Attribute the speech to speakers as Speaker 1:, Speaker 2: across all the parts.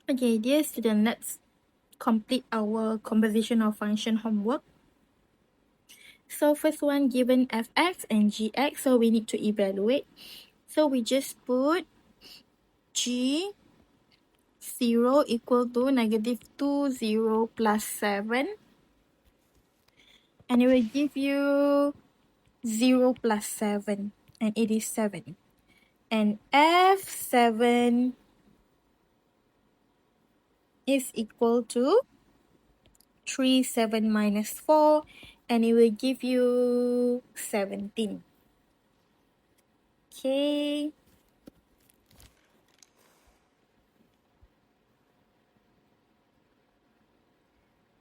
Speaker 1: Okay, dear student, let's complete our composition of function homework. So first one, given fx and gx, so we need to evaluate. So we just put g 0 equal to -2, 0 plus 7. And it will give you 0 plus 7, and it is 7. And f7 is equal to 3, 7 minus 4, and it will give you 17. Okay.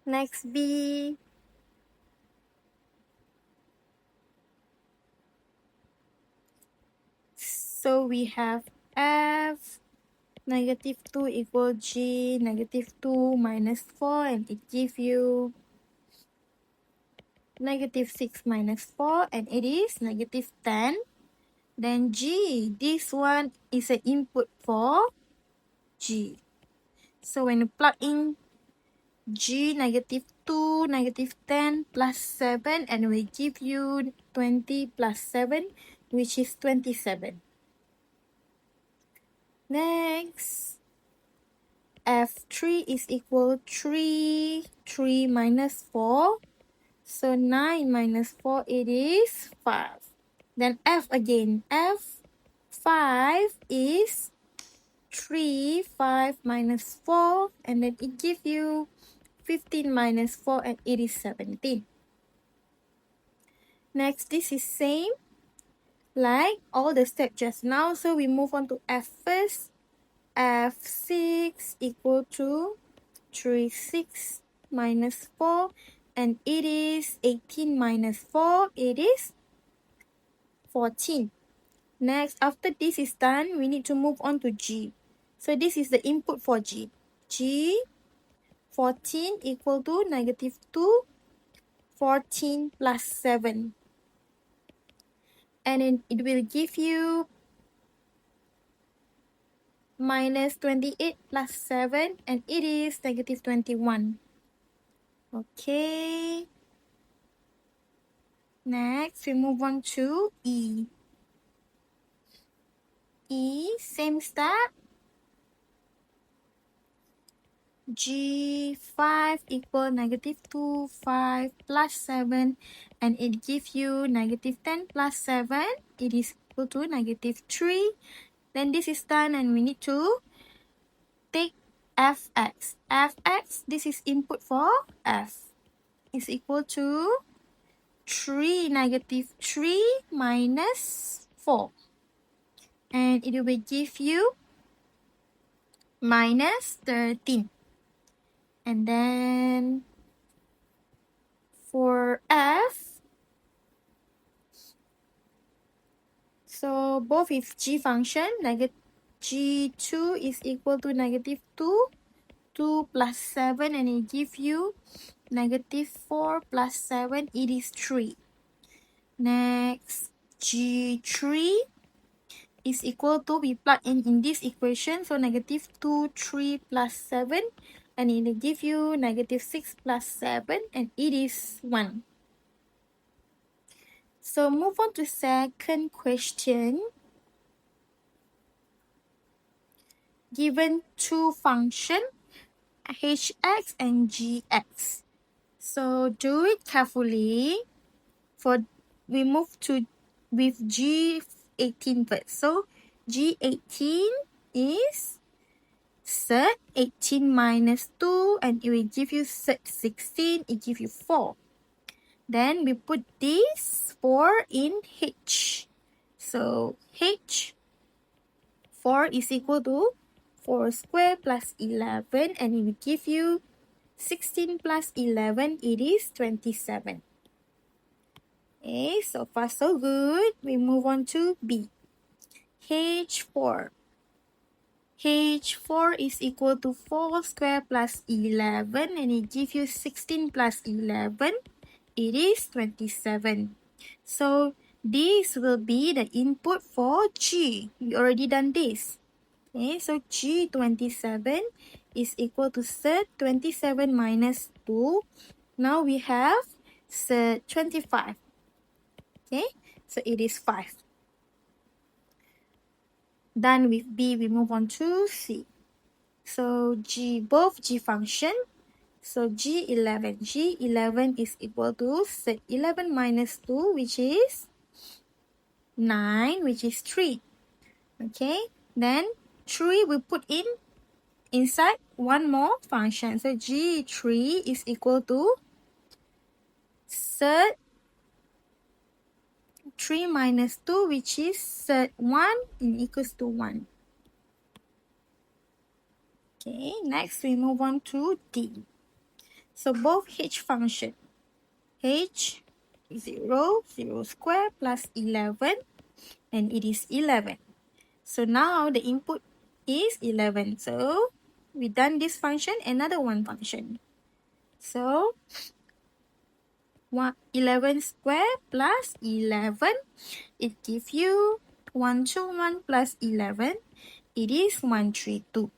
Speaker 1: Next B. So we have f -2 equal g -2 minus 4, and it gives you -6 minus 4, and it is -10. Then g, this one is an input for g. So when you plug in g -2, -10 plus 7, and we give you 20 plus 7, which is 27. Next, f3 is equal 3 minus 4. So 9 minus 4, it is 5. Then f again. f5 is 3, 5 minus 4, and then it gives you 15 minus 4, and it is 17. Next, this is same like all the steps just now. So we move on to f first. f6 equal to 3, 6 minus 4, and it is 18 minus 4, it is 14. Next, after this is done, we need to move on to G. So this is the input for G. G 14 equal to -2, 14 plus 7. And then it will give you -28 plus 7, and it is -21. Okay. Next, we move on to E. E, same step. G5 equal -2, 5 plus 7, and it gives you -10 plus 7. It is equal to -3. Then this is done, and we need to take fx. Fx, this is input for f, is equal to 3 -3 minus 4. And it will give you -13. And then for f, so both is g function, g2 is equal to -2, 2 plus 7, and it gives you -4 plus 7, it is 3. Next, g3 is equal to, we plug in this equation, so -2, 3 plus 7, and it will give you -6 plus 7, and it is 1. So move on to second question. Given two functions, hx and gx. So do it carefully. We move to with G18 first. So G18 is set 18 minus 2, and it will give you set 16, it gives you 4. Then we put this 4 in H. So H 4 is equal to 4 squared plus 11, and it will give you 16 plus 11, it is 27. Okay, so far so good. We move on to B. H4. H4 is equal to 4 squared plus 11, and it gives you 16 plus 11. It is 27. So this will be the input for G. We already done this. Okay, so G27 is equal to set 27 minus 2. Now we have set 25. Okay, so it is 5. Done with B, we move on to C. So both G function. So G11 is equal to set 11 minus 2, which is 9, which is 3. Okay, then 3 we put inside one more function. So G3 is equal to set 3 minus 2, which is set 1 and equals to 1. Okay, next we move on to D. So both H function, H 0 square plus 11, and it is 11. So now the input is 11. So we done this function, another one function. So 11 square plus 11, it gives you 121 plus 11, it is 132.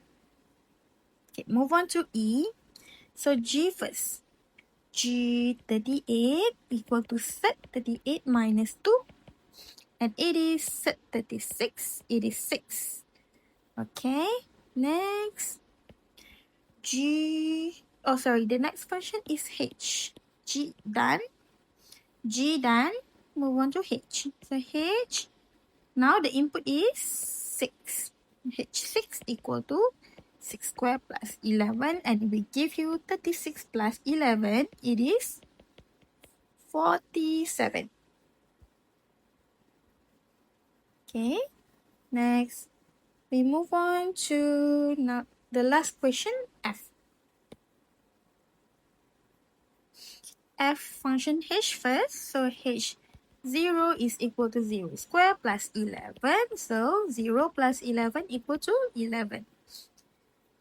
Speaker 1: Okay, move on to E. So G first. G38 equal to set 38 minus 2, and it is set 36, it is 6. Okay, next the next function is H. G done, move on to H. So H, now the input is 6. H6 equal to 6 square plus 11, and we give you 36 plus 11, it is 47. Okay, next we move on to now the last question, F. F function H first. So H 0 is equal to 0 square plus 11. So 0 plus 11 equal to 11.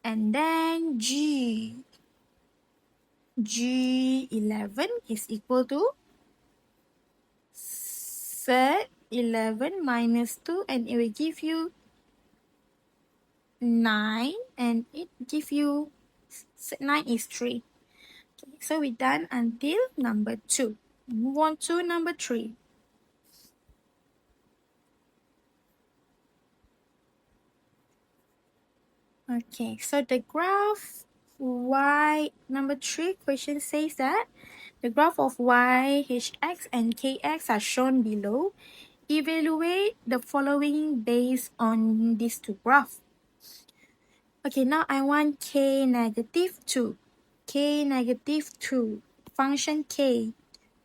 Speaker 1: And then G11 is equal to set 11 minus 2, and it will give you 9, and it give you 9 is 3. Okay, so we done until number 2. Move on to number 3. Okay, so the graph y number 3 question says that the graph of y, hx, and kx are shown below. Evaluate the following based on these two graphs. Okay, now I want k negative 2. K negative 2. Function k.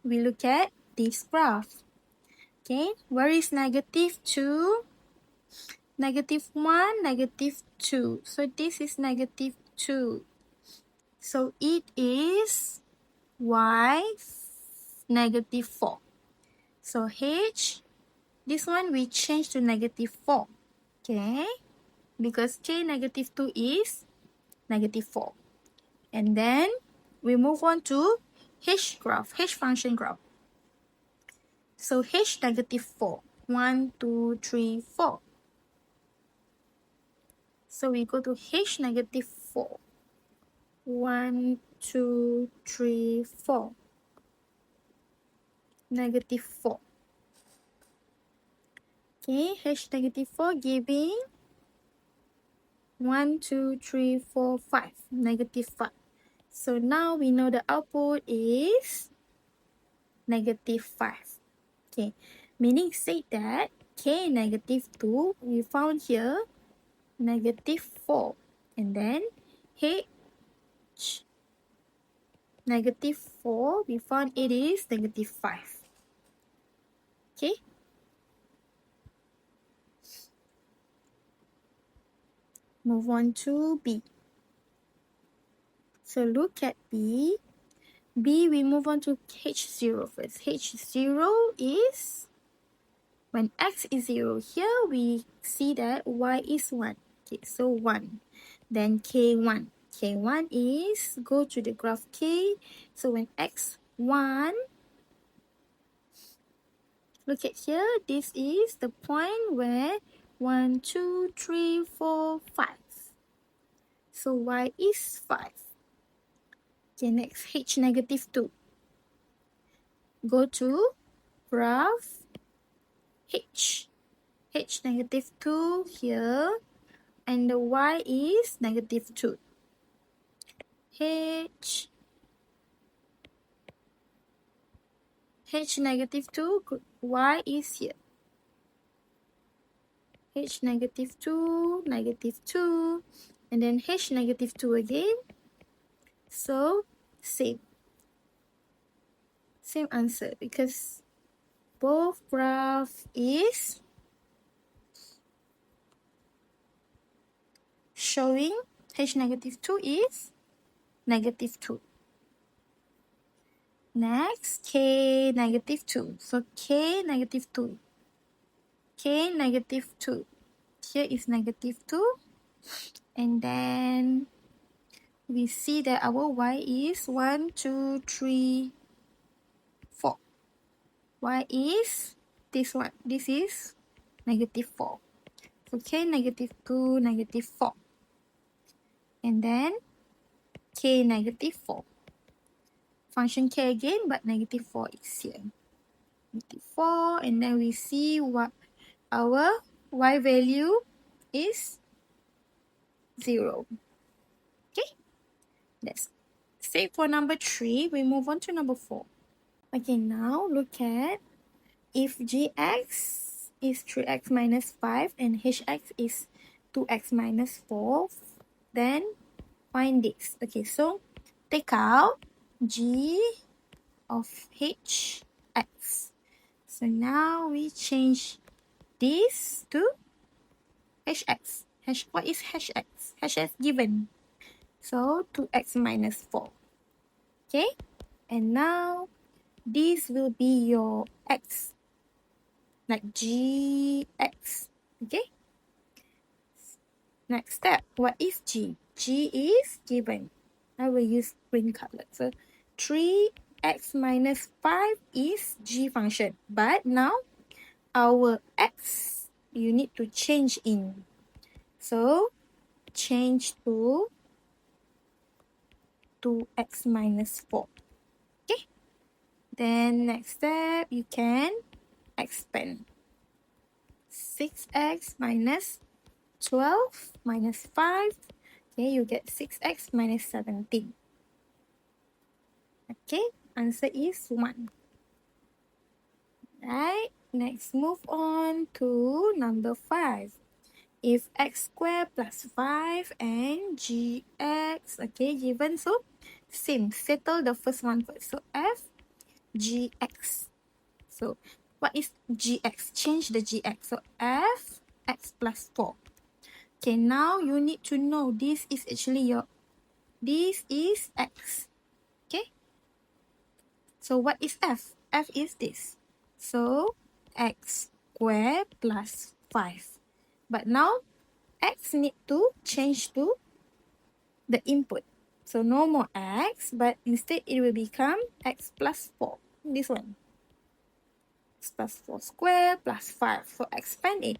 Speaker 1: We look at this graph. Okay, where is negative 2? Negative 1, negative 2. So this is negative 2. So it is y negative 4. So h, this one we change to negative 4. Okay, because k negative 2 is negative 4. And then we move on to h graph, h function graph. So h negative 4. 1, 2, 3, 4. So we go to h negative 4. 1, 2, 3, 4. Negative 4. Okay, h negative 4 giving 1, 2, 3, 4, 5. Negative 5. So now we know the output is negative 5. Okay, meaning say that k negative 2 we found here negative 4, and then h negative 4 we found it is negative 5. Okay, move on to B. So look at B. B, we move on to H0 first. H0 is when x is 0. Here we see that y is 1. Okay, so 1. Then K1. K1 is, go to the graph K. So when x 1, look at here, this is the point where 1, 2, 3, 4, 5. So y is 5. Okay, next h negative 2. Go to graph h. H negative 2 here. And the y is negative 2. H negative 2, y is here. H negative 2, negative 2, and then H negative 2 again. So, same answer because both graph is showing H negative 2 is negative 2. Next, K negative 2. So, K negative 2. K negative 2. Here is negative 2. And then we see that our y is 1, 2, 3, 4. Y is this one. This is negative 4. So K negative 2, negative 4. And then K negative 4. Function K again, but negative 4 is here. Negative 4. And then we see what our y value is 0. Okay, that's same for number 3. We move on to number 4. Okay, now look at if gx is 3x minus 5 and hx is 2x minus 4, then find this. Okay, so take out g of hx. So now we change this to hx. What is hx? Hx given. So 2x minus 4. Okay, and now this will be your x, like gx. Okay, next step, what is g? G is given. I will use green color. So 3x minus 5 is g function. But now our x, you need to change in. So change to 2x minus 4. Okay, then next step, you can expand. 6x minus 12 minus 5. Okay, you get 6x minus 17. Okay, answer is 1. Right, next move on to number 5. If x squared plus 5 and gx, okay, given, so same, settle the first one first. So f gx. So what is gx? Change the gx. So f x plus 4. Okay, now you need to know this is actually this is x. Okay, so what is f? F is this. So x squared plus 5. But now x need to change to the input. So no more x, but instead it will become x plus 4. This one. X plus 4 squared plus 5. So expand it.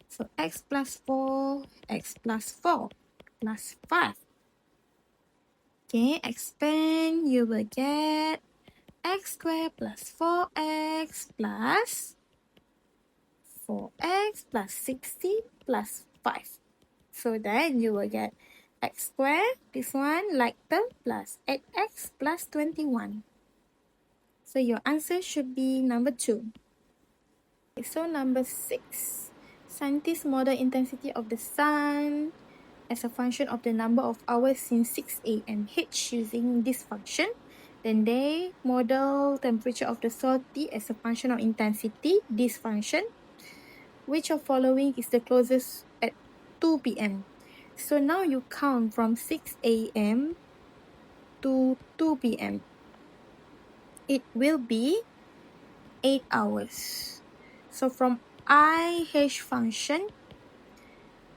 Speaker 1: So x plus 4, x plus 4 plus 5. Okay, expand, you will get x squared plus 4x plus 4x plus 60 plus 5. So then you will get x squared, this one, like term, plus 8x plus 21. So your answer should be number 2. Okay, so number 6. Scientists model intensity of the sun as a function of the number of hours since 6 a.m. h using this function. Then they model temperature of the solar as a function of intensity, this function. Which of following is the closest at 2 p.m.? So now you count from 6 a.m. to 2 p.m. It will be 8 hours. So from IH function,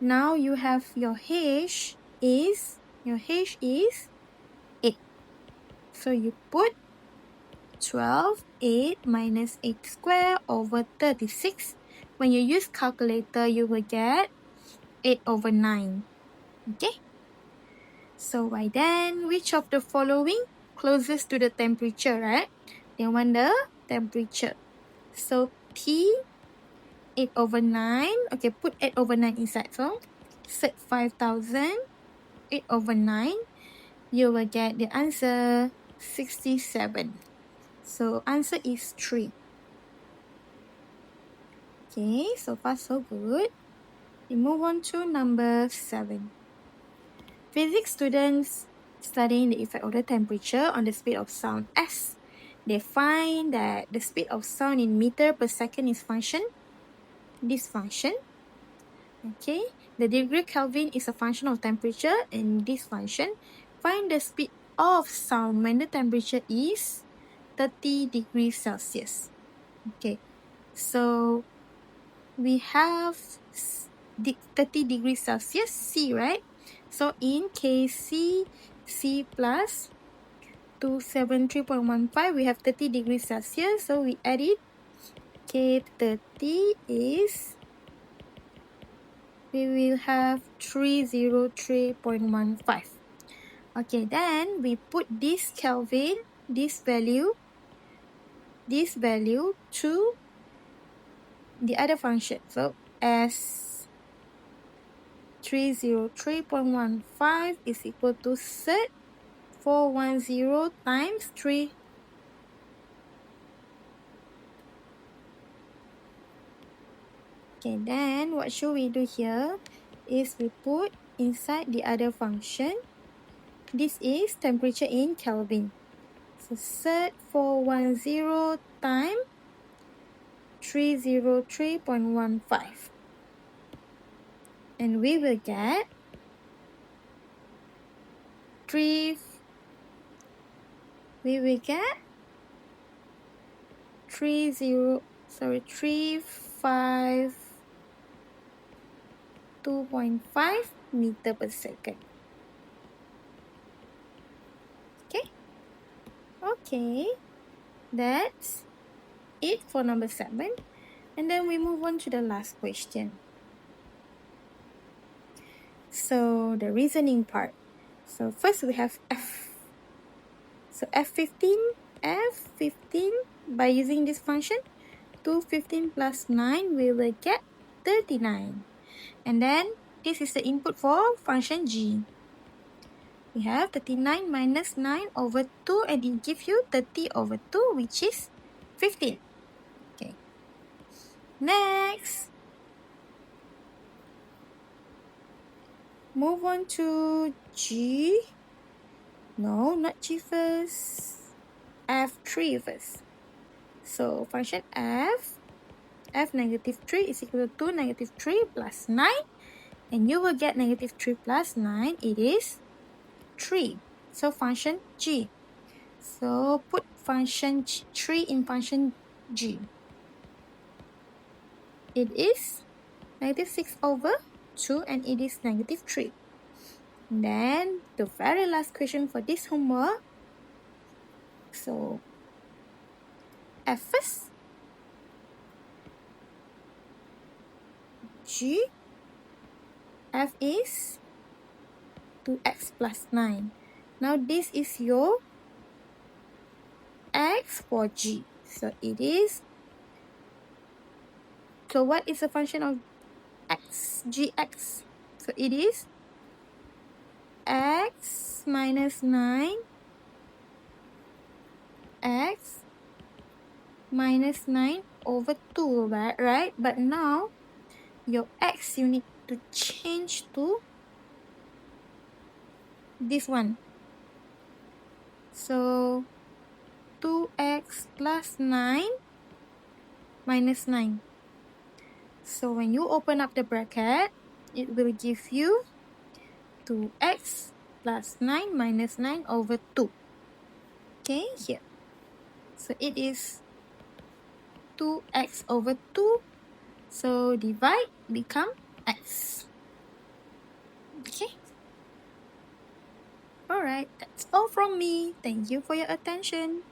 Speaker 1: now you have your H is 8. So you put 12, 8 minus 8 squared over 36. When you use calculator, you will get 8/9. Okay? So by then, which of the following closest to the temperature, right? They want the temperature. So T 8/9. Okay, put 8/9 inside. So set 5,000, 8/9. You will get the answer 67. So answer is 3. Okay, so far so good. We move on to number 7. Physics students studying the effect of the temperature on the speed of sound S. They find that the speed of sound in meter per second is this function. Okay, the degree Kelvin is a function of temperature, and this function find the speed of sound when the temperature is 30 degrees Celsius. Okay, so we have 30 degrees Celsius, C, right? So in Kc, C plus 273.15, we have 30 degrees Celsius. So we add it. K30 is, we will have 303.15. Okay, then we put this Kelvin, this value to the other function. So as 303.15 is equal to 410 times 3. Okay, then what should we do here is we put inside the other function. This is temperature in Kelvin. So 410 times 303.15. And we will get 3 we will get 352.5 meter per second. Okay, that's it for number 7. And then we move on to the last question. So the reasoning part. So first we have F. So F15, by using this function, 215 plus 9, we will get 39. And then this is the input for function G. We have 39 minus 9 over 2, and it gives you 30/2, which is 15. Okay. Next, move on to G. No, not G first. F3 first. So function F negative 3 is equal to negative 3 plus 9. And you will get negative 3 plus 9. It is 3. So function G. So put function 3 in function G. It is negative 6/2, and it is negative 3. Then the very last question for this homework. So F first. G. F is 2x plus 9. Now this is your x for G. So it is, so what is the function of x? Gx. So it is x minus 9, x minus 9/2, right? But now your x, you need to change to this one. So 2x plus 9 minus 9. So when you open up the bracket, it will give you 2x plus 9 minus 9/2. Okay, here. So it is 2x/2. So divide, become x. Okay. Alright, that's all from me. Thank you for your attention.